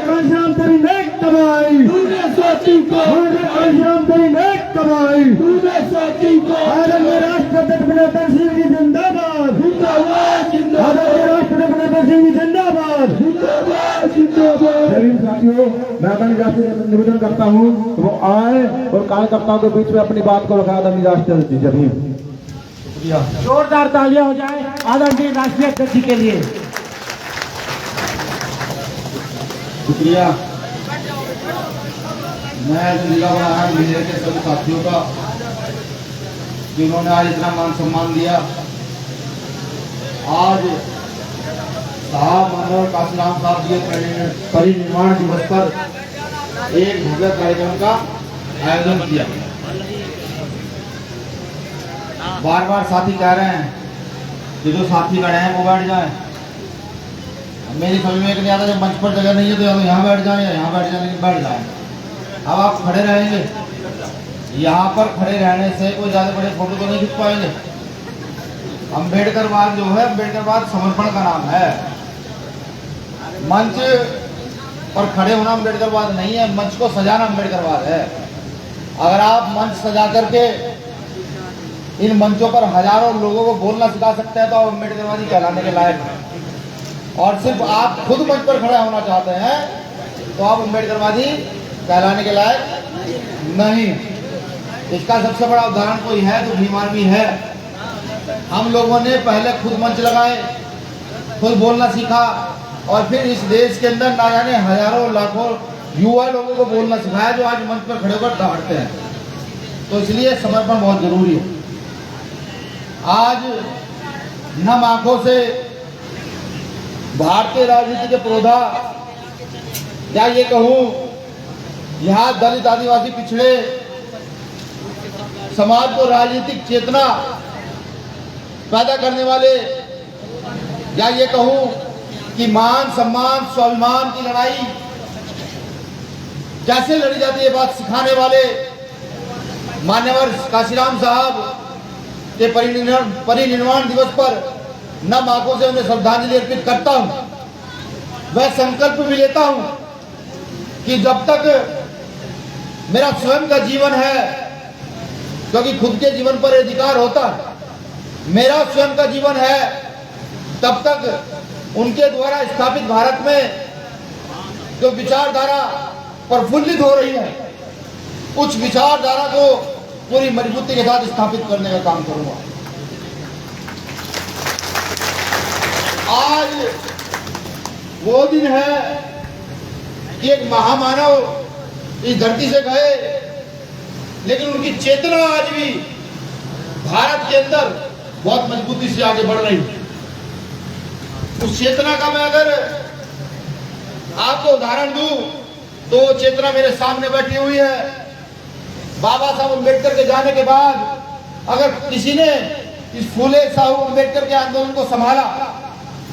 काशीराम तेरी नेक कमाई, काशीराम तेरी नेक कमाई। आदरणीय राष्ट्रपति पिता सिंह जी जिंदाबाद, आदरणीय राष्ट्रपति पिता सिंह जी जिंदाबाद। साथियों, मैं अपने राष्ट्रीय निवेदन करता हूँ वो आए और कार्यकर्ताओं के बीच में अपनी बात को रखा। आदरणीय राष्ट्रपति जमीन जोरदार तालियां हो जाए आदरणीय राष्ट्रीय अध्यक्ष जी के लिए। शुक्रिया। मैं जिला बनाया मेरे के सभी साथियों का जिन्होंने आज इतना मान सम्मान दिया। आज साहब मानव काशीराम साहब जी परिनिर्वाण दिवस पर एक भव्य कार्यक्रम का आयोजन किया। बार बार साथी कह रहे हैं कि जो साथी खड़े हैं वो बैठ जाए। मेरी समझ में एक नहीं आता, जब मंच पर जगह नहीं है तो यहाँ बैठ जाए या यहाँ बैठ जाए, लेकिन बैठ जाए। अब आप खड़े रहेंगे, यहाँ पर खड़े रहने से कोई ज़्यादा बड़े फोटो तो नहीं खींच पाएंगे। अम्बेडकरवाद जो है, अम्बेडकरवाद समर्पण का नाम है। मंच पर खड़े होना अम्बेडकरवाद नहीं है, मंच को सजाना अम्बेडकरवाद है। अगर आप मंच सजा करके इन मंचों पर हजारों लोगों को बोलना सिखा सकते हैं तो आप अम्बेडकरवादी कहलाने के लायक हैं। और सिर्फ आप खुद मंच पर खड़ा होना चाहते हैं तो आप अम्बेडकरवादी कहलाने के लायक नहीं। इसका सबसे बड़ा उदाहरण कोई है तो भीम आर्मी है। हम लोगों ने पहले खुद मंच लगाए, खुद बोलना सीखा और फिर इस देश के अंदर ना जाने हजारों लाखों युवा लोगों को बोलना सिखाया जो आज मंच पर खड़े होकर दौड़ते हैं। तो इसलिए समर्पण बहुत जरूरी है। आज नम आंखों से भारतीय राजनीति के पुरोधा, या ये कहूं यहाँ दलित आदिवासी पिछड़े समाज को राजनीतिक चेतना पैदा करने वाले, या ये कहूं कि मान सम्मान स्वाभिमान की लड़ाई कैसे लड़ी जाती है बात सिखाने वाले मान्यवर काशीराम साहब के परिनिर्वाण दिवस पर नम आंखों से उन्हें श्रद्धांजलि अर्पित करता हूं। वह संकल्प भी लेता हूं कि जब तक मेरा स्वयं का जीवन है, क्योंकि खुद के जीवन पर अधिकार होता है, मेरा स्वयं का जीवन है, तब तक उनके द्वारा स्थापित भारत में जो विचारधारा प्रफुल्लित हो रही है, उस विचारधारा को पूरी मजबूती के साथ स्थापित करने का काम करूंगा। आज वो दिन है कि एक महामानव इस धरती से गए, लेकिन उनकी चेतना आज भी भारत के अंदर बहुत मजबूती से आगे बढ़ रही है। उस चेतना का मैं अगर आपको उदाहरण दूं तो वो चेतना मेरे सामने बैठी हुई है। बाबा साहब अम्बेडकर के जाने के बाद अगर किसी ने इस फूले साहब अम्बेडकर के आंदोलन को संभाला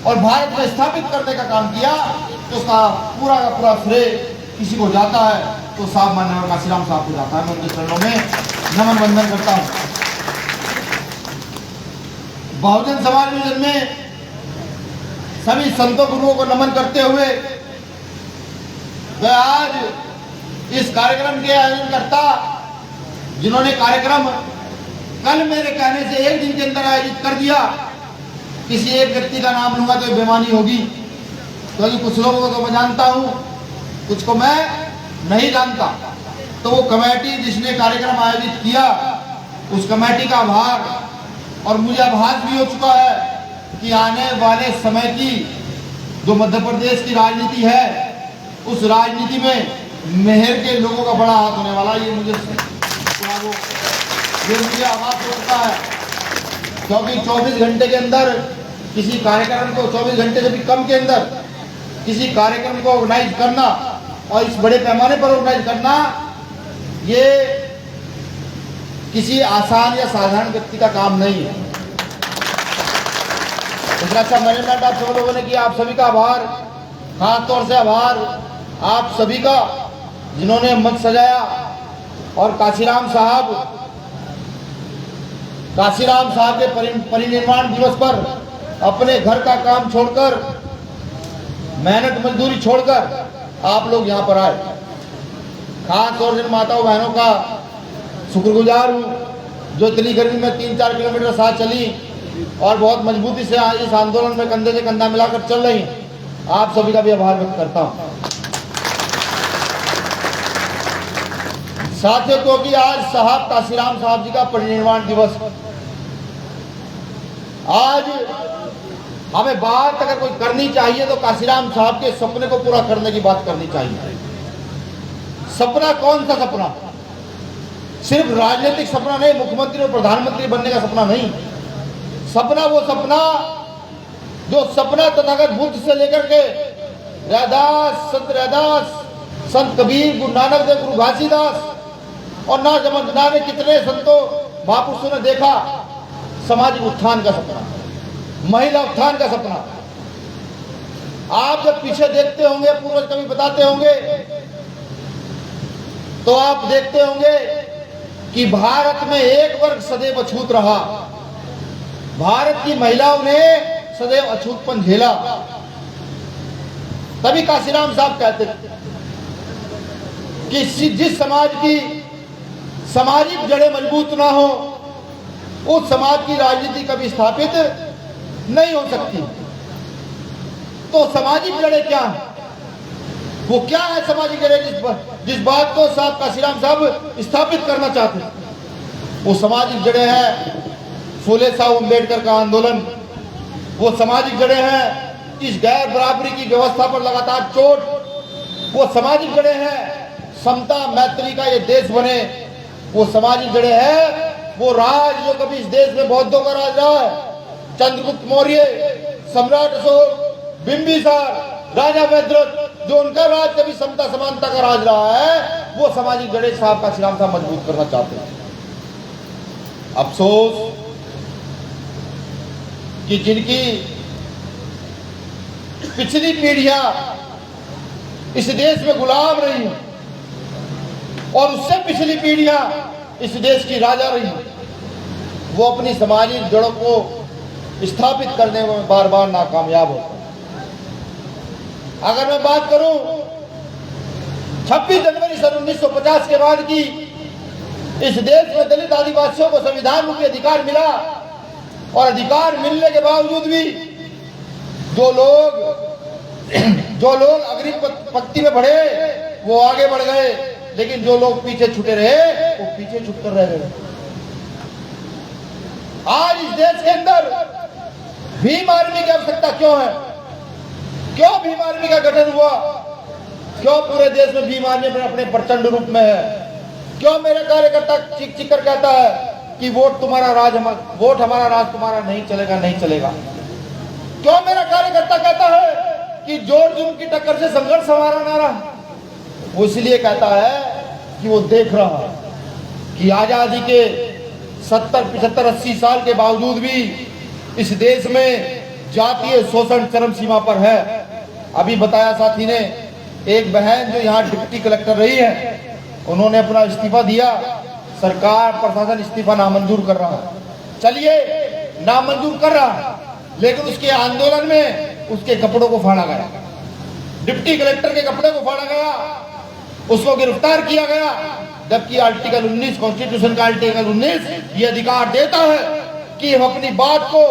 और भारत में स्थापित करने का काम किया तो उसका पूरा का पूरा श्रेय किसी को जाता है तो साहब माननीय काशीराम साहब को जाता है। मैं उनके चरणों में नमन वंदन करता हूँ। बहुजन समाज में जन्मे सभी संतों गुरुओं को नमन करते हुए वह आज इस कार्यक्रम के आयोजन करता, जिन्होंने कार्यक्रम कल मेरे कहने से एक दिन के अंदर आयोजित कर दिया। किसी एक व्यक्ति का नाम लूंगा तो बेमानी होगी, क्योंकि कुछ लोगों को तो मैं जानता हूं, कुछ को मैं नहीं जानता। तो वो कमेटी जिसने कार्यक्रम आयोजित किया, उस कमेटी का आभार, और मुझे आभास भी हो चुका है कि आने वाले समय की जो मध्य प्रदेश की राजनीति है, उस राजनीति में मेहर के लोगों का बड़ा हाथ होने वाला, ये मुझे आभास होता है। क्योंकि 24 घंटे के अंदर किसी कार्यक्रम को, 24 घंटे से भी कम के अंदर किसी कार्यक्रम को ऑर्गेनाइज करना और इस बड़े पैमाने पर ऑर्गेनाइज करना, ये किसी आसान या साधारण व्यक्ति का काम नहीं है। इतना अच्छा मैनेजमेंट आप सब लोगों ने किया, आप सभी का आभार, खास तौर से आभार आप सभी का जिन्होंने मंच सजाया और काशीराम साहब के परिनिर्वाण दिवस पर अपने घर का काम छोड़कर मेहनत मजदूरी छोड़कर आप लोग यहाँ पर आए। खास तौर से माताओं बहनों का शुक्रगुजार हूँ जो इतनी गर्मी में 3-4 किलोमीटर साथ चली और बहुत मजबूती से इस आंदोलन में कंधे से कंधा मिलाकर चल रही हैं। आप सभी का भी आभार व्यक्त करता हूँ। साथियों, क्योंकि आज साहब काशीराम साहब जी का परिनिर्वाण दिवस, आज हमें बात अगर कोई करनी चाहिए तो काशीराम साहब के सपने को पूरा करने की बात करनी चाहिए। सपना कौन सा सपना? सिर्फ राजनीतिक सपना नहीं, मुख्यमंत्री और प्रधानमंत्री बनने का सपना नहीं। सपना वो सपना जो सपना तथागत बुद्ध से लेकर के रैदास, संत रैदास, संत कबीर, गुरु नानक देव, गुरु घासीदास और ना जाने कितने संतों महापुरुषों ने देखा, सामाजिक उत्थान का सपना, महिला उत्थान का सपना। आप जब पीछे देखते होंगे, पूर्वज कभी बताते होंगे, तो आप देखते होंगे कि भारत में एक वर्ग सदैव अछूत रहा। भारत की महिलाओं ने सदैव अछूतपन झेला। तभी काशीराम साहब कहते कि जिस समाज की सामाजिक जड़ें मजबूत ना हो, उस समाज की राजनीति कभी स्थापित नहीं हो सकती। तो सामाजिक जड़ें क्या है? वो क्या है सामाजिक जड़ें जिस बात को साहब काशीराम साहब स्थापित करना चाहते हैं? वो सामाजिक जड़ें हैं फूले साहब अम्बेडकर का आंदोलन। वो सामाजिक जड़ें हैं इस गैर बराबरी की व्यवस्था पर लगातार चोट। वो सामाजिक जड़ें हैं समता मैत्री का ये देश बने। वो सामाजिक जड़ें हैं वो राज जो कभी इस देश में बौद्धों का राज रहा है, चंद्रगुप्त मौर्य, सम्राट अशोक, बिंबिसार, राजा भद्रक, जो उनका राज कभी समता समानता का राज रहा है, वो सामाजिक जड़ें साहब काशीराम साहब मजबूत करना चाहते हैं। अफसोस कि जिनकी पिछली पीढ़ियां इस देश में गुलाम रही और उससे पिछली पीढ़ियां इस देश की राजा रही, वो अपनी सामाजिक जड़ों को स्थापित करने में बार बार नाकामयाब होते हैं। अगर मैं बात करूं 26 जनवरी सन 1950 के बाद की, इस देश में दलित आदिवासियों को संविधान रूपी अधिकार मिला और अधिकार मिलने के बावजूद भी जो लोग अग्रिम पंक्ति में बढ़े वो आगे बढ़ गए, लेकिन जो लोग पीछे छूटे रहे वो पीछे छूटकर रह गए। आज इस देश के अंदर भीम आर्मी की आवश्यकता क्यों है? क्यों भीम आर्मी का गठन हुआ? क्यों पूरे देश में भीम आर्मी अपने प्रचंड रूप में है? क्यों मेरा कार्यकर्ता चीख चीख कर कहता है कि वोट हमारा राज तुम्हारा नहीं चलेगा, नहीं चलेगा? क्यों मेरा कार्यकर्ता कहता है कि जोर जुम की टक्कर से संघर्ष हमारा ना रहा? वो इसलिए कहता है कि वो देख रहा है कि आजादी के 70, 75, 80 साल के बावजूद भी इस देश में जातीय शोषण चरम सीमा पर है। अभी बताया साथी ने, एक बहन जो यहाँ डिप्टी कलेक्टर रही है, उन्होंने अपना इस्तीफा दिया, सरकार प्रशासन इस्तीफा नामंजूर कर रहा है। चलिए, नामंजूर कर रहा है, लेकिन उसके आंदोलन में उसके कपड़ों को फाड़ा गया, डिप्टी कलेक्टर के कपड़े को फाड़ा गया, उसको गिरफ्तार किया गया, जबकि आर्टिकल 19 कॉन्स्टिट्यूशन का आर्टिकल 19 ये अधिकार देता है कि हम अपनी बात को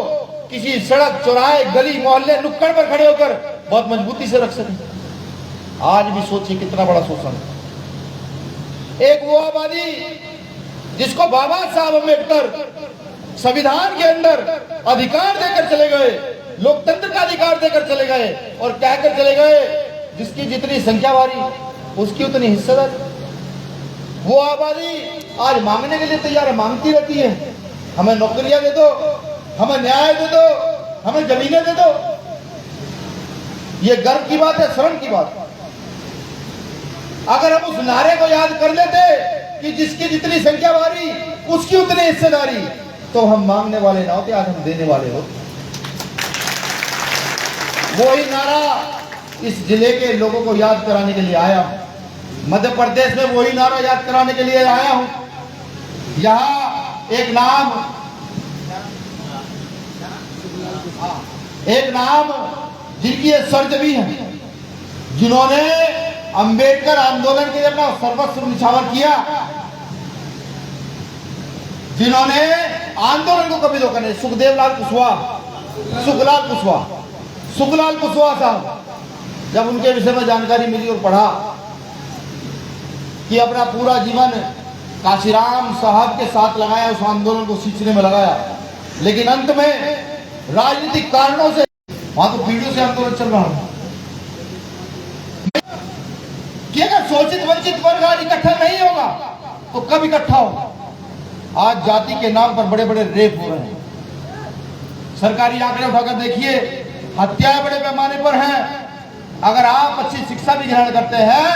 किसी सड़क, चौराहे, गली, मोहल्ले, नुक्कड़ पर खड़े होकर बहुत मजबूती से रख सकें। आज भी सोचिए कितना बड़ा शोषण। एक वो आबादी जिसको बाबा साहब अम्बेडकर संविधान के अंदर अधिकार देकर चले गए, लोकतंत्र का अधिकार देकर चले गए और कहकर चले गए जिसकी जितनी संख्या वारी उसकी उतनी हिस्सेदारी। वो आबादी आज मांगने के लिए तैयार है, मांगती रहती है, हमें नौकरियां दे दो, हमें न्याय दे दो, हमें जमीनें दे दो। ये गर्व की बात है, शर्म की बात है। अगर हम उस नारे को याद कर लेते कि जिसकी जितनी संख्या वारी उसकी उतनी हिस्सेदारी, तो हम मांगने वाले ना होते, आज हम देने वाले होते। वही नारा इस जिले के लोगों को याद कराने के लिए आया हूं। मध्य प्रदेश में वही नारा याद कराने के लिए आया हूं। यहाँ एक नाम जिनकी ये सर्ज भी है, जिन्होंने अंबेडकर आंदोलन के लिए अपना सर्वस्व निछावर किया, जिन्होंने आंदोलन को कभी धोखा नहीं, सुखलाल कुशवाहा साहब, जब उनके विषय में जानकारी मिली और पढ़ा कि अपना पूरा जीवन काशीराम साहब के साथ लगाया, उस आंदोलन को सींचने में लगाया, लेकिन अंत में राजनीतिक कारणों से वहां तो पीढ़ियों से आंदोलन चल रहा है कि अगर शोषित वंचित वर्ग आज इकट्ठा नहीं होगा तो कब इकट्ठा होगा। आज जाति के नाम पर बड़े बड़े रेप हो रहे हैं, सरकारी आंकड़े उठाकर देखिए, हत्याएं बड़े पैमाने पर हैं। अगर आप अच्छी शिक्षा भी ग्रहण करते हैं,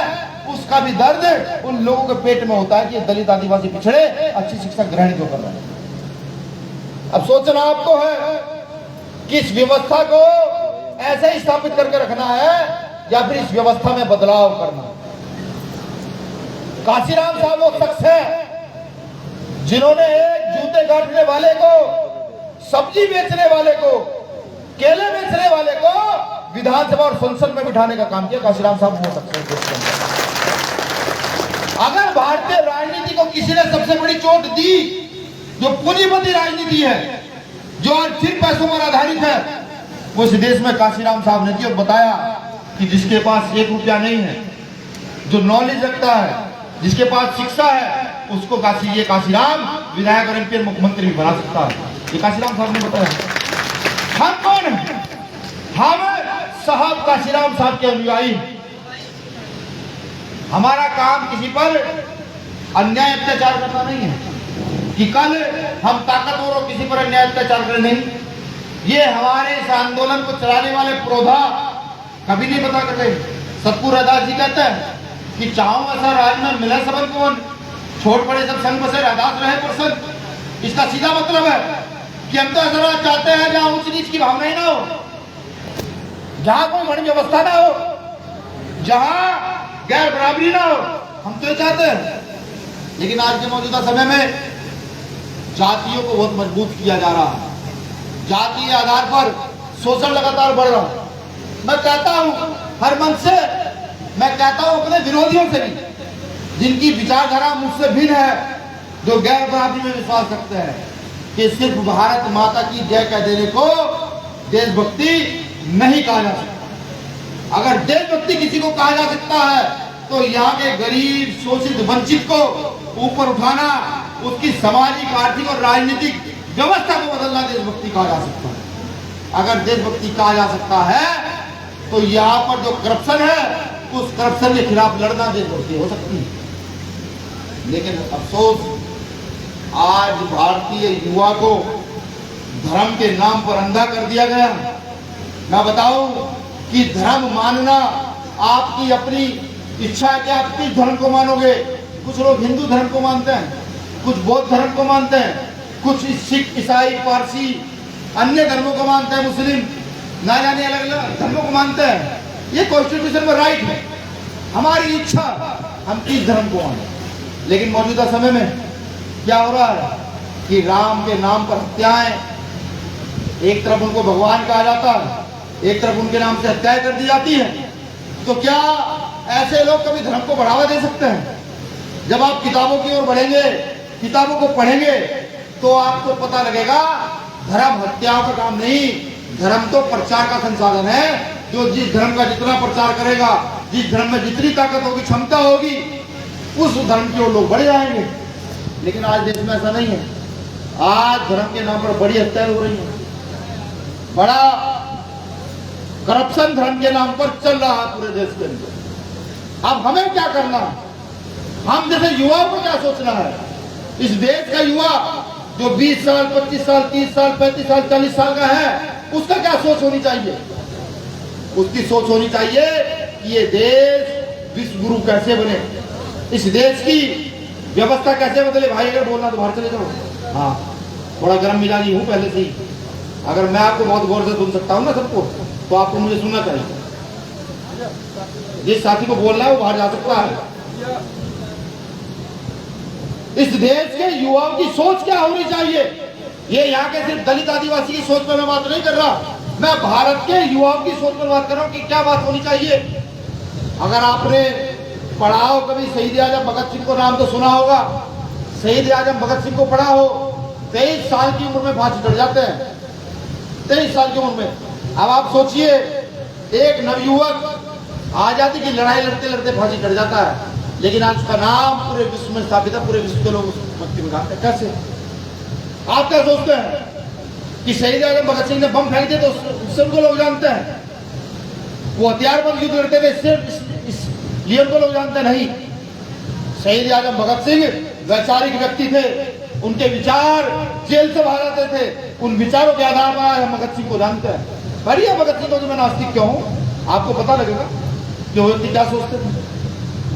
उसका भी दर्द उन लोगों के पेट में होता है कि दलित आदिवासी पिछड़े अच्छी शिक्षा ग्रहण क्यों कर रहे हैं। अब सोचना आपको है कि इस व्यवस्था को ऐसे ही स्थापित करके रखना है या फिर इस व्यवस्था में बदलाव करना। काशीराम साहब वो शख्स है जिन्होंने एक जूते काटने वाले को, सब्जी बेचने वाले को, केले बेचने वाले को विधानसभा और संसद में बिठाने का काम किया। काशीराम साहब हो सकते हैं। अगर भारतीय राजनीति को किसी ने सबसे बड़ी चोट दी, जो पूंजीपति राजनीति है, जो आज फिर पैसों पर आधारित है, वो इस देश में काशीराम साहब ने दी और बताया कि जिसके पास 1 रुपया नहीं है, जो नॉलेज रखता है, जिसके पास शिक्षा है, उसको ये काशीराम विधायक और एमपी मुख्यमंत्री भी बना सकता है। ये काशीराम साहब ने बताया। हम कौन है? हम साहब काशीराम साहब के अनुयायी। हमारा काम किसी पर अन्याय अत्याचार करना नहीं है कि कल हम ताकतवरों किसी पर अन्याय अत्याचार करें, नहीं। ये हमारे इस आंदोलन को चलाने वाले प्रोधा कभी नहीं पता करते। सतपुर रैदास जी कहते हैं कि चाहो ऐसा राज में मिले सबन को, छोड़ पड़े सब संग बसे रैदास रहे प्रसन्न। इसका सीधा मतलब है कि हम तो ऐसा राज चाहते हैं जहां ऊंच नीच की भावना ही ना हो, जहां कोई बड़ी व्यवस्था ना हो, जहां गैर बराबरी ना हो। हम तो ये चाहते हैं। लेकिन आज के मौजूदा समय में जातियों को बहुत मजबूत किया जा रहा है, जातीय आधार पर शोषण लगातार बढ़ रहा है। मैं कहता हूं हर मन से, मैं कहता हूं अपने विरोधियों से भी, जिनकी विचारधारा मुझसे भिन्न है, जो गैर बराबरी में विश्वास रखते हैं, कि सिर्फ भारत माता की जय कह देने को देशभक्ति नहीं कहा जा सकता। अगर देशभक्ति किसी को कहा जा सकता है तो यहाँ के गरीब, शोषित, वंचित को ऊपर उठाना, उसकी सामाजिक, आर्थिक और राजनीतिक व्यवस्था को बदलना देशभक्ति कहा जा सकता है। अगर देशभक्ति कहा जा सकता है तो यहाँ पर जो करप्शन है, उस करप्शन के खिलाफ लड़ना देशभक्ति हो सकती है। लेकिन अफसोस, आज भारतीय युवा को धर्म के नाम पर अंधा कर दिया गया। मैं बताऊं कि धर्म मानना आपकी अपनी इच्छा है कि आप किस धर्म को मानोगे। कुछ लोग हिंदू धर्म को मानते हैं, कुछ बौद्ध धर्म को मानते हैं, कुछ सिख, ईसाई, पारसी, अन्य धर्मों को मानते हैं, मुस्लिम, ना जाने अलग अलग धर्मों को मानते हैं। ये कॉन्स्टिट्यूशन में राइट है, हमारी इच्छा, हम किस धर्म को माने। लेकिन मौजूदा समय में क्या हो रहा है कि राम के नाम पर हत्याएं, एक तरफ उनको भगवान कहा जाता है, एक तरफ उनके नाम से हत्याएं कर दी जाती है। तो क्या ऐसे लोग कभी धर्म को बढ़ावा दे सकते हैं? जब आप किताबों की ओर बढ़ेंगे, किताबों को पढ़ेंगे, तो आपको पता लगेगा धर्म हत्याओं का काम नहीं, धर्म तो प्रचार का संसाधन है। जो जिस धर्म का जितना प्रचार करेगा, जिस धर्म में जितनी ताकत होगी, क्षमता होगी, उस धर्म की ओर लोग बढ़ जाएंगे। लेकिन आज देश में ऐसा नहीं है। आज धर्म के नाम पर बड़ी हत्याएं हो रही हैं, बड़ा करप्शन धर्म के नाम पर चल रहा है पूरे देश के अंदर। अब हमें क्या करना है? हम जैसे युवाओं को क्या सोचना है? इस देश का युवा जो 20 साल, 25 साल, 30 साल, 35 साल, 40 साल का है, उसका क्या सोच होनी चाहिए? उसकी सोच होनी चाहिए कि ये देश विश्व गुरु कैसे बने, इस देश की व्यवस्था कैसे बदले। भाई अगर बोलना तो बाहर चले जाओ। हाँ, थोड़ा गर्म मिजाजी हूँ पहले से ही। अगर मैं आपको बहुत गौर से सुन सकता हूँ ना सबको, तो आपको मुझे सुनना चाहिए। जिस साथी को बोलना है वो बाहर जा सकता है। इस देश के युवाओं की सोच क्या होनी चाहिए? ये यहाँ के सिर्फ दलित आदिवासी की सोच पर मैं बात नहीं कर रहा, मैं भारत के युवाओं की सोच पर बात कर रहा हूँ कि क्या बात होनी चाहिए। अगर आपने पढ़ा हो कभी शहीद आजम भगत सिंह को, नाम तो सुना होगा, शहीद आजम भगत सिंह को पढ़ा हो, 23 साल की उम्र में फांसी चढ़ जाते हैं, 23 साल की उम्र में। अब आप सोचिए, एक नवयुवक आजादी की लड़ाई लड़ते लड़ते फांसी चढ़ जाता है, लेकिन आज उसका नाम पूरे विश्व में स्थापित है, पूरे विश्व के लोग उस व्यक्ति को जानते हैं। कैसे? आप क्या सोचते हैं कि शहीद आजम भगत सिंह ने बम फेंक दिया तो उससे उनको लोग जानते हैं? वो हथियारबंद युद्ध लड़ते थे, इसलिए उनको लोग जानते नहीं। शहीद आजम भगत सिंह वैचारिक व्यक्ति थे, उनके विचार जेल से बाहर आते थे, उन विचारों के आधार पर हम भगत सिंह को जानते हैं। पढ़िए भगत सिंह को कि मैं नास्तिक क्यों हूं, आपको पता लगेगा कि वो व्यक्ति क्या सोचते थे।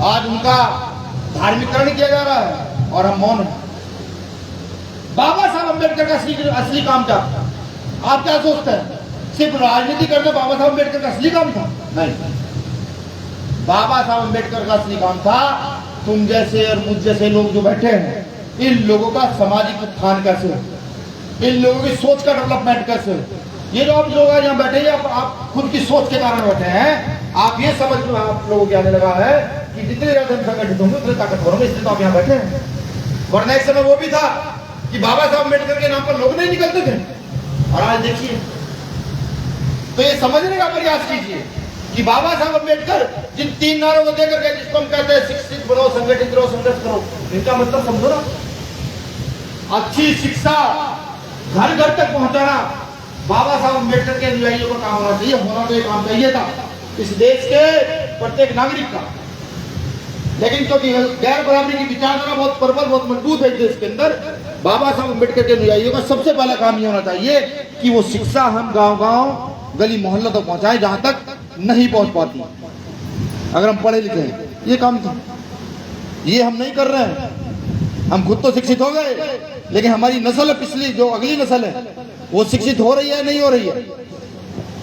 आज उनका धार्मिकरण किया जा रहा है और हम मौन हैं। बाबा साहब अम्बेडकर का असली काम क्या था? आप क्या सोचते हैं? सिर्फ राजनीति करना बाबा साहब अम्बेडकर का असली काम था? नहीं, बाबा साहब अम्बेडकर का असली काम था तुम जैसे और मुझ जैसे लोग जो बैठे हैं, इन लोगों का सामाजिक उत्थान कैसे हो, इन लोगों की सोच का डेवलपमेंट कैसे हो। ये जो आप लोग आज यहाँ बैठे हैं, आप खुद की सोच के कारण बैठे हैं। आप ये समझ लो, आप लोगों को आने लगा है कि जितने ज्यादा संगठित होंगे उतने ताकतवर होंगे, इसलिए तो आप यहाँ बैठे हैं। वरना एक समय वो भी था कि बाबा साहब अम्बेडकर के नाम पर लोग नहीं निकलते थे, और आज देखिए। तो ये समझने का प्रयास कीजिए कि बाबा साहब अम्बेडकर जिन 3 नारों को देकर के, जिसको हम कहते हैं शिक्षित बनो, संगठित रहो, संघर्ष करो, इनका मतलब समझो ना। अच्छी शिक्षा घर घर तक पहुंचाना बाबा साहब अम्बेडकर के अनुयायियों का काम होना चाहिए, होना तो ये काम चाहिए था इस देश के प्रत्येक नागरिक का। लेकिन क्योंकि गैर बराबरी की विचारधारा बहुत प्रबल, बहुत मजबूत है देश के अंदर, बाबा साहब अम्बेडकर के अनुयायियों का सबसे पहला काम ये होना चाहिए कि वो शिक्षा हम गांव-गांव, गली मोहल्ला तक पहुंचाएं, जहां तक नहीं पहुंच पाती। अगर हम पढ़े लिखे हैं, ये काम था, ये हम नहीं कर रहे हैं। हम खुद तो शिक्षित हो गए, लेकिन हमारी नस्ल है, पिछली जो अगली नस्ल है, वो शिक्षित हो रही है नहीं हो रही है,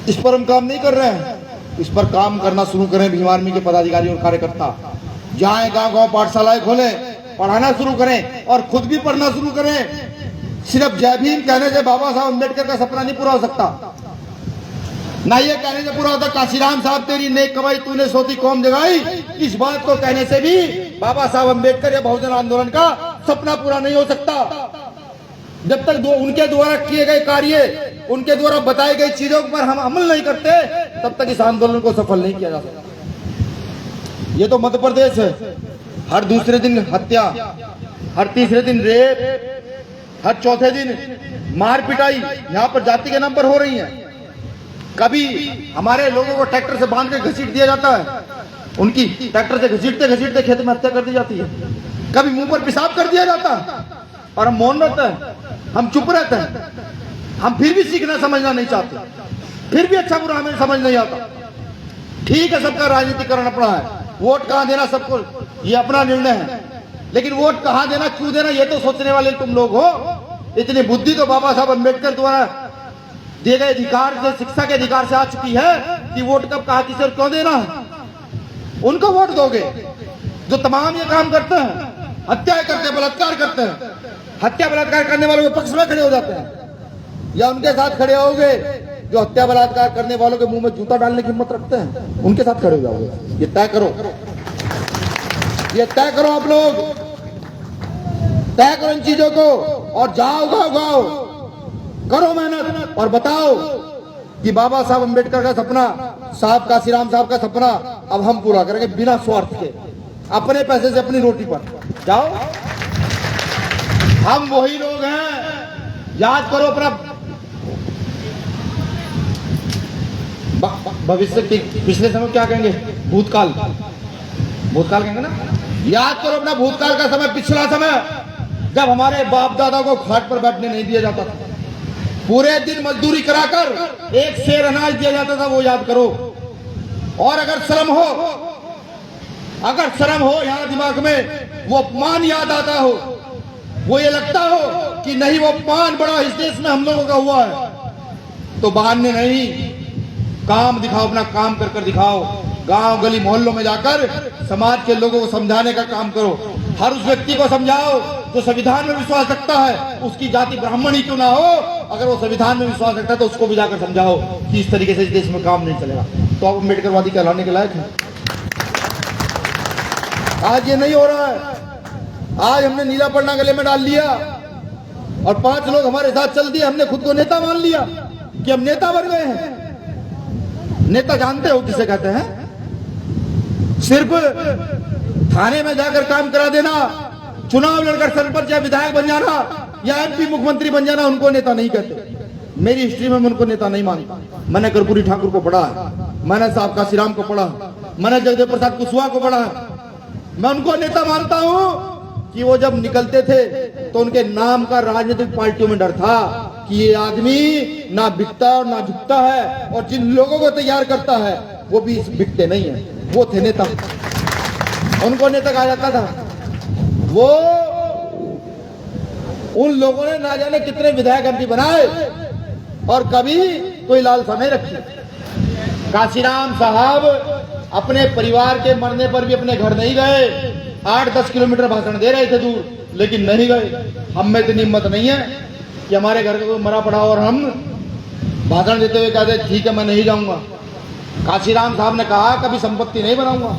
इस पर हम काम नहीं कर रहे हैं। इस पर काम करना शुरू करें भीम आर्मी के पदाधिकारी और कार्यकर्ता। जाएं गांव-गांव पाठशालाएं खोलें, पढ़ाना शुरू करें और खुद भी पढ़ना शुरू करें। सिर्फ जय भीम कहने से बाबा साहब अम्बेडकर का सपना नहीं पूरा हो सकता, ना ये कहने से पूरा होता काशीराम साहब तेरी नेक कमाई तूने सोती कौम जगाई। इस बात को कहने से भी बाबा साहब अम्बेडकर या बहुजन आंदोलन का सपना पूरा नहीं हो सकता। जब तक उनके द्वारा किए गए कार्य, उनके द्वारा बताई गई चीजों पर हम अमल नहीं करते, तब तक इस आंदोलन को सफल नहीं किया जा सकता। ये तो मध्य प्रदेश है, हर दूसरे दिन हत्या, हर तीसरे दिन रेप, हर चौथे दिन मार पिटाई यहाँ पर जाति के नाम पर हो रही है। कभी हमारे लोगों को ट्रैक्टर से बांध के घसीट दिया जाता है, उनकी ट्रैक्टर से घसीटते घसीटते खेत में हत्या कर दी जाती है। कभी मुंह पर पेशाब कर दिया जाता है और हम मौन रहते हैं, हम चुप रहते हैं। हम फिर भी सीखना समझना नहीं चाहते, फिर भी अच्छा बुरा हमें समझ नहीं आता। ठीक है, सबका राजनीतिकरण अपना है, वोट कहाँ देना सबको ये अपना निर्णय है, लेकिन वोट कहाँ देना, क्यों देना, ये तो सोचने वाले तुम लोग हो। इतनी बुद्धि तो बाबा साहब अम्बेडकर द्वारा दिए गए अधिकार से, शिक्षा के अधिकार से आ चुकी है कि वोट कब कहाँ किसे और क्यों देना है। उनको वोट दोगे जो तमाम ये काम करते हैं, हत्याएं करते हैं, बलात्कार करते हैं। हत्या बलात्कार करने वालों के पक्ष में खड़े हो जाते हैं, या उनके साथ खड़े होगे जो हत्या बलात्कार करने वालों के मुंह में जूता डालने की हिम्मत रखते हैं, उनके साथ खड़े हो जाओगे। ये तय करो, ये तय करो, आप लोग तय करो इन चीजों को, और जाओ गाँव गाँव, करो मेहनत और बताओ कि बाबा साहब अम्बेडकर का सपना, साहब काशीराम साहब का सपना अब हम पूरा करेंगे बिना स्वार्थ के, अपने पैसे से अपनी रोटी पर। जाओ, हम वही लोग हैं। याद करो अपना भविष्य, पिछले समय क्या कहेंगे, भूतकाल, भूतकाल कहेंगे ना। याद करो अपना भूतकाल का समय, पिछला समय, जब हमारे बाप दादा को खाट पर बैठने नहीं दिया जाता था, पूरे दिन मजदूरी कराकर एक शेर अनाज दिया जाता था, वो याद करो। और अगर शर्म हो, अगर शर्म हो यहाँ दिमाग में, वो अपमान याद आता हो, वो ये लगता हो कि नहीं वो अपमान बड़ा इस देश में हम लोगों का हुआ है, तो बहाने नहीं, काम दिखाओ, अपना काम कर कर दिखाओ। गांव गली मोहल्लों में जाकर समाज के लोगों को समझाने का काम करो। हर उस व्यक्ति को समझाओ जो संविधान में विश्वास रखता है, उसकी जाति ब्राह्मण ही क्यों ना हो, अगर वो संविधान में विश्वास रखता है तो उसको भी जाकर समझाओ कि इस तरीके से इस देश में काम नहीं चलेगा। तो आप अम्बेडकरवादी कहलाने के लायक हैं। आज ये नहीं हो रहा है। आज हमने नीला पन्ना गले में डाल लिया और 5 लोग हमारे साथ चल दिए, हमने खुद को नेता मान लिया कि हम नेता बन गए हैं। नेता जानते हो किसे कहते हैं? सिर्फ थाने में जाकर काम करा देना, चुनाव लड़कर सरपंच या विधायक बन जाना या एमपी मुख्यमंत्री बन जाना, उनको नेता नहीं कहते। मेरी हिस्ट्री में मैं उनको नेता नहीं मानता। मैंने कर्पूरी ठाकुर को पढ़ा है, मैंने साहब काशीराम को पढ़ा, मैंने जगदेव प्रसाद कुशवाहा को पढ़ा है। मैं उनको नेता मानता हूं कि वो जब निकलते थे तो उनके नाम का राजनीतिक पार्टियों में डर था कि ये आदमी ना बिकता और ना झुकता है, और जिन लोगों को तैयार करता है वो भी बिकते नहीं है। वो थे नेता, उनको नेता कहा जाता था। वो उन लोगों ने ना जाने कितने विधायक एमपी बनाए और कभी कोई लालसा नहीं रखी। काशीराम साहब अपने परिवार के मरने पर भी अपने घर नहीं गए। 8-10 किलोमीटर भाषण दे रहे थे दूर, लेकिन नहीं गए। हम में इतनी हिम्मत नहीं है कि हमारे घर का कोई मरा पड़ा और हम भाषण देते हुए कहते ठीक है मैं नहीं जाऊंगा। काशीराम साहब ने कहा कभी संपत्ति नहीं बनाऊंगा,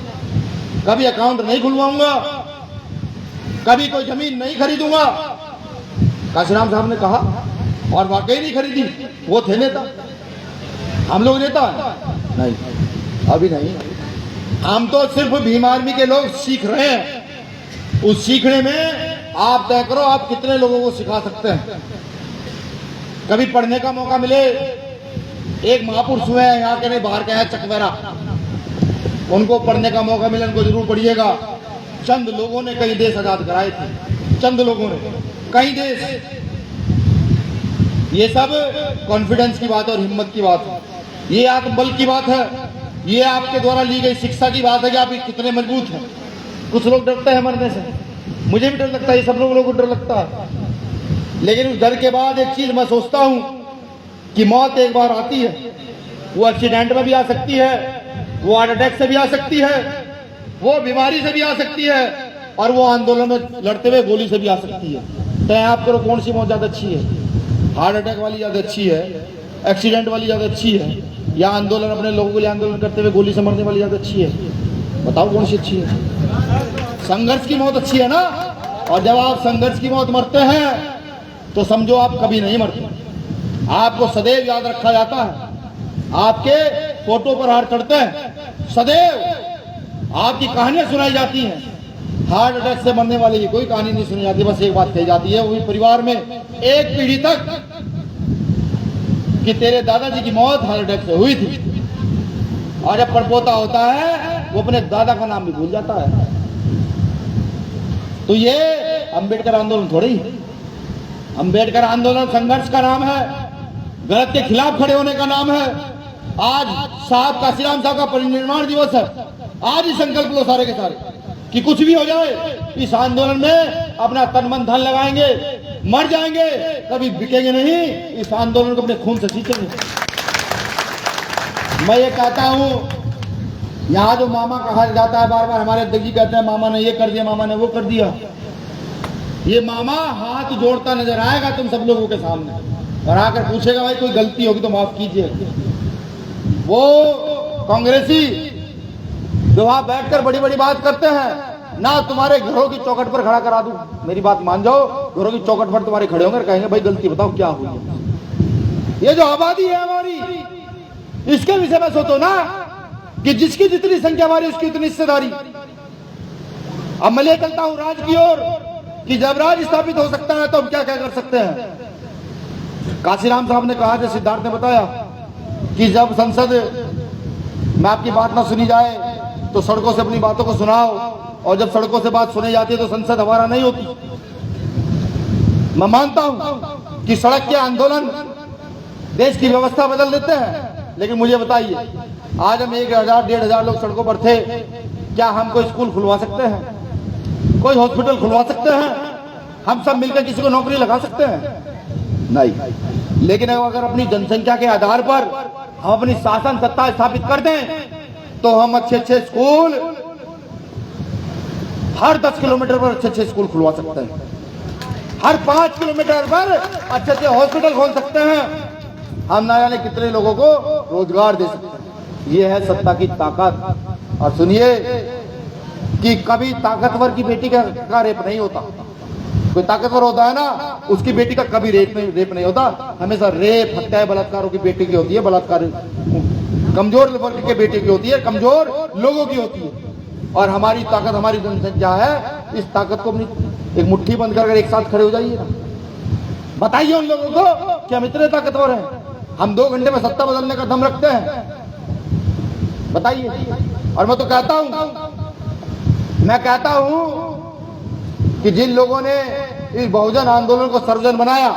कभी अकाउंट नहीं खुलवाऊंगा, कभी कोई जमीन नहीं खरीदूंगा। काशीराम साहब ने कहा और वाकई नहीं खरीदी। वो थे नेता। हम लोग नेता नहीं, अभी नहीं। हम तो सिर्फ भीम आर्मी के लोग सीख रहे हैं। उस सीखने में आप तय करो आप कितने लोगों को सिखा सकते हैं। कभी पढ़ने का मौका मिले, एक महापुरुष हुए हैं यहाँ के, नहीं बाहर के हैं, चकवेरा, उनको पढ़ने का मौका मिले, उनको जरूर पढ़िएगा। चंद लोगों ने कई देश आजाद कराए थे, चंद लोगों ने कई देश। ये सब कॉन्फिडेंस की बात है और हिम्मत की बात है, ये आत्मबल की बात है, ये आपके द्वारा ली गई शिक्षा की बात है कि आप कितने मजबूत हैं। कुछ लोग डरते हैं मरने से, मुझे भी डर लगता है, ये सब लोगों को डर लगता है। लेकिन उस डर के बाद एक चीज मैं सोचता हूं कि मौत एक बार आती है, वो एक्सीडेंट में भी आ सकती है, वो हार्ट अटैक से भी आ सकती है, वो बीमारी से भी आ सकती है, और वो आंदोलन में लड़ते हुए गोली से भी आ सकती है। तय आप करो कौन सी मौत ज्यादा अच्छी है? हार्ट अटैक वाली ज्यादा अच्छी है, एक्सीडेंट वाली ज्यादा अच्छी है, या आंदोलन अपने लोगों के लिए आंदोलन करते हुए गोली से मरने वाली ज्यादा अच्छी है? बताओ कौन सी अच्छी है? संघर्ष की मौत अच्छी है ना। और जब आप संघर्ष की मौत मरते हैं तो समझो आप कभी नहीं मरते, आपको सदैव याद रखा जाता है, आपके फोटो पर हार चढ़ते हैं, सदैव आपकी कहानियां सुनाई जाती हैं। हार्ट अटैक से मरने वाले की कोई कहानी नहीं सुनी जाती, बस एक बात कही जाती है, वो भी परिवार में एक पीढ़ी तक, कि तेरे दादाजी की मौत हार्ट अटैक से हुई थी। और जब परपोता होता है वो अपने दादा का नाम भी भूल जाता है। तो ये अंबेडकर आंदोलन थोड़ी, अंबेडकर आंदोलन संघर्ष का नाम है, गलत के खिलाफ खड़े होने का नाम है। आज साहब काशीराम साहब का परिनिर्वाण दिवस है। आज ही संकल्प लो सारे के सारे कि कुछ भी हो जाए इस आंदोलन में अपना तन मन धन लगाएंगे, मर जाएंगे, कभी बिकेंगे नहीं, इस आंदोलन को अपने खून से सींचेंगे। मैं ये कहता हूं, यहाँ जो मामा कहा जाता है बार बार, हमारे अध्यक्ष जी कहते हैं मामा ने ये कर दिया, मामा ने वो कर दिया। ये मामा हाथ जोड़ता नजर आएगा तुम सब लोगों के सामने और आकर पूछेगा भाई कोई गलती होगी तो माफ कीजिए। वो कांग्रेसी जो वहां बैठकर बड़ी बड़ी बात करते हैं ना, तुम्हारे घरों की चौखट पर खड़ा करा दूं, मेरी बात मान जाओ, घरों की चौखट पर तुम्हारे खड़े होंगे, कहेंगे भाई गलती बताओ क्या हुई। ये जो आबादी है हमारी, इसके विषय में सोचो ना कि जिसकी जितनी संख्या हमारी उसकी उतनी हिस्सेदारी। अब मैं ले चलता हूं राज की ओर कि जब राज स्थापित हो सकता है तो हम क्या क्या कर सकते हैं। काशीराम साहब ने कहा, जैसे सिद्धार्थ ने बताया, कि जब संसद में आपकी बात ना सुनी जाए तो सड़कों से अपनी बातों को सुनाओ, और जब सड़कों से बात सुनी जाती है तो संसद हमारा नहीं होती। मैं मानता हूं कि सड़क के आंदोलन देश की व्यवस्था बदल देते हैं, लेकिन मुझे बताइए, आज हम 1000-1500 लोग सड़कों पर थे, क्या हम कोई स्कूल खुलवा सकते हैं? कोई हॉस्पिटल खुलवा सकते हैं? हम सब मिलकर किसी को नौकरी लगा सकते हैं? नहीं। लेकिन अगर अपनी जनसंख्या के आधार पर हम अपनी शासन सत्ता स्थापित कर दें तो हम अच्छे अच्छे स्कूल हर 10 किलोमीटर पर अच्छे अच्छे स्कूल खुलवा सकते हैं, हर 5 किलोमीटर पर अच्छे अच्छे हॉस्पिटल खोल सकते हैं, हम ना जाने कितने लोगों को रोजगार दे सकते हैं। ये है सत्ता की ताकत। और सुनिए, कि कभी ताकतवर की बेटी का रेप नहीं होता। कोई ताकतवर होता है ना, उसकी बेटी का कभी रेप नहीं होता। हमेशा रेप, हत्या, बलात्कारों की बेटी की होती है। बलात्कार कमजोर वर्ग के बेटे की होती है, कमजोर लोगों की होती है। और हमारी ताकत, हमारी जनसंख्या है, इस ताकत को अपनी एक मुट्ठी बंद कर एक साथ खड़े हो जाइए ना। बताइए उन लोगों को कि हम इतने ताकतवर हैं, हम 2 घंटे में सत्ता बदलने का दम रखते हैं। बताइए। और मैं तो कहता हूं कि जिन लोगों ने इस बहुजन आंदोलन को सर्वजन बनाया,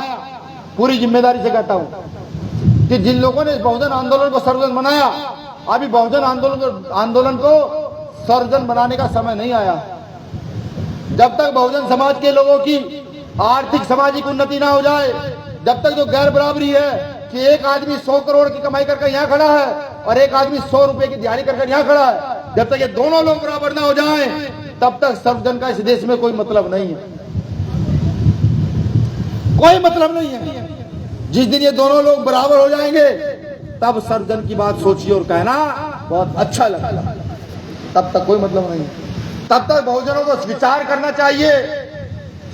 पूरी जिम्मेदारी से कहता हूं कि जिन लोगों ने इस बहुजन आंदोलन को सर्वजन बनाया, अभी बहुजन आंदोलन को सर्वजन बनाने का समय नहीं आया। जब तक बहुजन समाज के लोगों की आर्थिक सामाजिक उन्नति ना हो जाए, जब तक जो गैर बराबरी है कि एक आदमी 100 करोड़ की कमाई करके यहाँ खड़ा है और एक आदमी 100 रुपए की दिहाड़ी करके यहाँ खड़ा है, जब तक ये दोनों लोग बराबर ना हो जाए, तब तक सर्वजन का इस देश में कोई मतलब नहीं है। कोई मतलब नहीं है। जिस दिन ये दोनों लोग बराबर हो जाएंगे, तब सर्वजन की बात सोचिए और कहना बहुत अच्छा लगेगा। तब तक कोई मतलब नहीं है। तब तक बहुजनों को विचार करना चाहिए,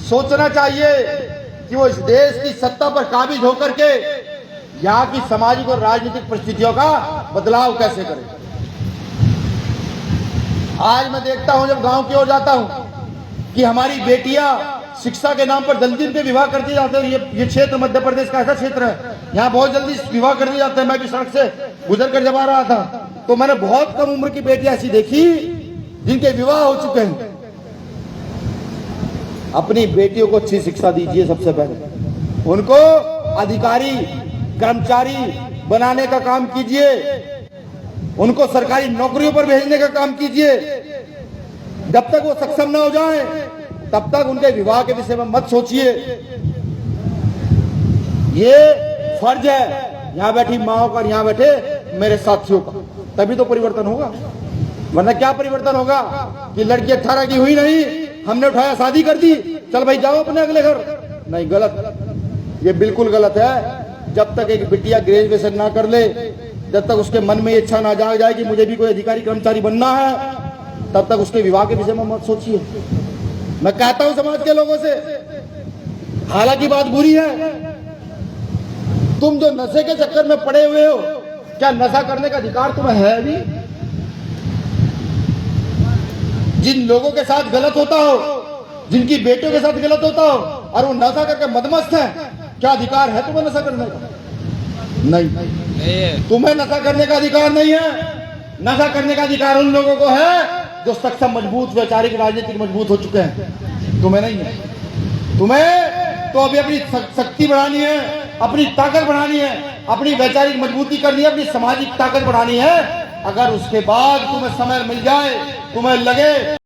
सोचना चाहिए कि वो इस देश की सत्ता पर काबिज होकर के यहाँ की सामाजिक और राजनीतिक परिस्थितियों का बदलाव कैसे करें। आज मैं देखता हूं, जब गांव की ओर जाता हूं, कि हमारी बेटियां शिक्षा के नाम पर जल्दी पे विवाह कर दिए जाते हैं। ये क्षेत्र मध्य प्रदेश का ऐसा क्षेत्र है, यहाँ बहुत जल्दी विवाह कर दिए जाते हैं। मैं भी सड़क से गुजर कर जब आ रहा था, तो मैंने बहुत कम उम्र की बेटियां ऐसी देखी जिनके विवाह हो चुके हैं। अपनी बेटियों को अच्छी शिक्षा दीजिए, सबसे पहले उनको अधिकारी, कर्मचारी बनाने का काम कीजिए, उनको सरकारी नौकरियों पर भेजने का काम कीजिए। जब तक वो सक्षम न हो जाए, तब तक उनके विवाह के विषय में मत सोचिए। ये फर्ज है यहां बैठी माओ का, यहां बैठे मेरे साथियों का, तभी तो परिवर्तन होगा। वरना क्या परिवर्तन होगा कि लड़की 18 की हुई नहीं, हमने उठाया शादी कर दी, चल भाई जाओ अपने अगले घर। नहीं, गलत, ये बिल्कुल गलत है। जब तक एक बिटिया ग्रेजुएशन ना कर ले, जब तक उसके मन में इच्छा ना जाग जाए कि मुझे भी कोई अधिकारी कर्मचारी बनना है, तब तक उसके विवाह के विषय में मत सोचिए। मैं कहता हूं समाज के लोगों से, हालांकि बात बुरी है, तुम जो नशे के चक्कर में पड़े हुए हो, क्या नशा करने का अधिकार तुम्हें है अभी? जिन लोगों के साथ गलत होता हो, जिनकी बेटियों के साथ गलत होता हो और वो नशा करके मदमस्त है, क्या अधिकार है तुम्हें नशा करने का? नहीं, तुम्हें नशा करने का अधिकार नहीं है। नशा करने का अधिकार उन लोगों को है जो सक्षम, मजबूत, वैचारिक, राजनीतिक मजबूत हो चुके हैं। तुम्हें नहीं है। तुम्हें तो अभी अपनी शक्ति बढ़ानी है, अपनी ताकत बढ़ानी है, अपनी वैचारिक मजबूती करनी है, अपनी सामाजिक ताकत बढ़ानी है। अगर उसके बाद तुम्हें समय मिल जाए, तुम्हें लगे